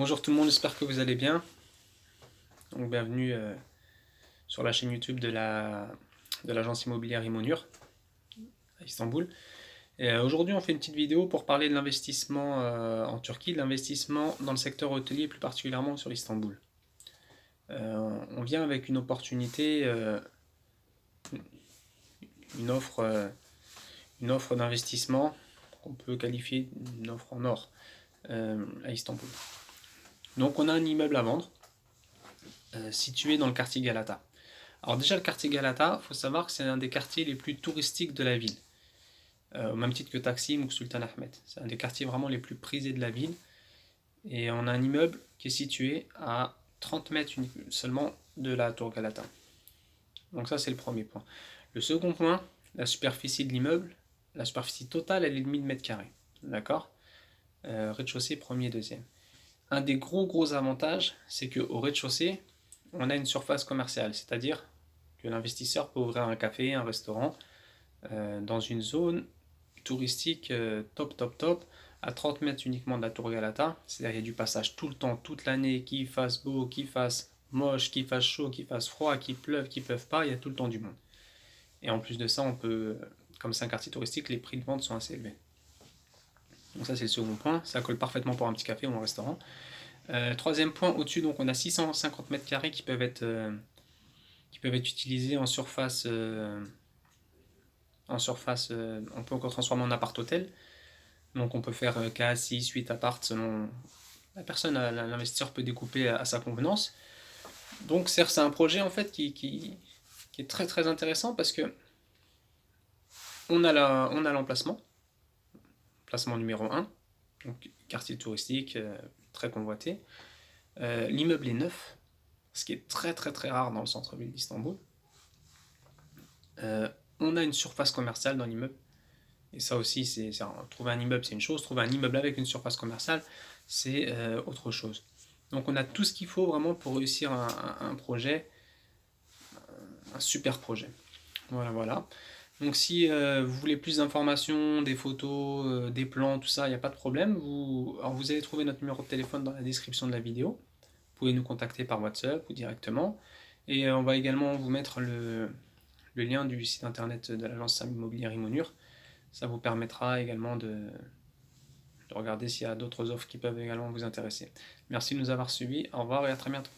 Bonjour tout le monde, j'espère que vous allez bien. Donc bienvenue sur la chaîne YouTube de l'agence immobilière Imonur à Istanbul. Et aujourd'hui on fait une petite vidéo pour parler de l'investissement en Turquie, de l'investissement dans le secteur hôtelier, plus particulièrement sur Istanbul. On vient avec une opportunité, une offre, euh, une offre d'investissement qu'on peut qualifier d'une offre en or à Istanbul. Donc on a un immeuble à vendre situé dans le quartier Galata. Alors déjà le quartier Galata, il faut savoir que c'est un des quartiers les plus touristiques de la ville, au même titre que Taksim ou Sultan Ahmed. C'est un des quartiers vraiment les plus prisés de la ville. Et on a un immeuble qui est situé à 30 mètres seulement de la tour Galata. Donc ça c'est le premier point. Le second point, la superficie de l'immeuble, la superficie totale elle est de 1000 mètres carrés. D'accord, rez-de-chaussée, premier, deuxième. Un des gros avantages, c'est qu'au rez-de-chaussée, on a une surface commerciale, c'est-à-dire que l'investisseur peut ouvrir un café, un restaurant, dans une zone touristique top, à 30 mètres uniquement de la tour Galata. C'est-à-dire qu'il y a du passage tout le temps, toute l'année, qu'il fasse beau, qu'il fasse moche, qu'il fasse chaud, qu'il fasse froid, qu'il pleuve pas, il y a tout le temps du monde. Et en plus de ça, on peut, comme c'est un quartier touristique, les prix de vente sont assez élevés. Donc ça c'est le second point, ça colle parfaitement pour un petit café ou un restaurant. Troisième point, au-dessus, donc on a 650 mètres carrés qui peuvent être utilisés en surface, on peut encore transformer en appart-hôtel. Donc on peut faire 4, 6, 8 appart selon la personne, l'investisseur peut découper à sa convenance. Donc c'est un projet en fait qui est très intéressant parce que on a l'emplacement, placement numéro un, donc quartier touristique, très convoité. L'immeuble est neuf, ce qui est très rare dans le centre-ville d'Istanbul. On a une surface commerciale dans l'immeuble. Et ça aussi, trouver un immeuble, c'est une chose. Trouver un immeuble avec une surface commerciale, c'est autre chose. Donc on a tout ce qu'il faut vraiment pour réussir un projet, un super projet. Voilà. Donc si vous voulez plus d'informations, des photos, des plans, tout ça, il n'y a pas de problème. Vous allez trouver notre numéro de téléphone dans la description de la vidéo. Vous pouvez nous contacter par WhatsApp ou directement. Et on va également vous mettre le lien du site internet de l'agence immobilière Imonur. Ça vous permettra également de regarder s'il y a d'autres offres qui peuvent également vous intéresser. Merci de nous avoir suivis. Au revoir et à très bientôt.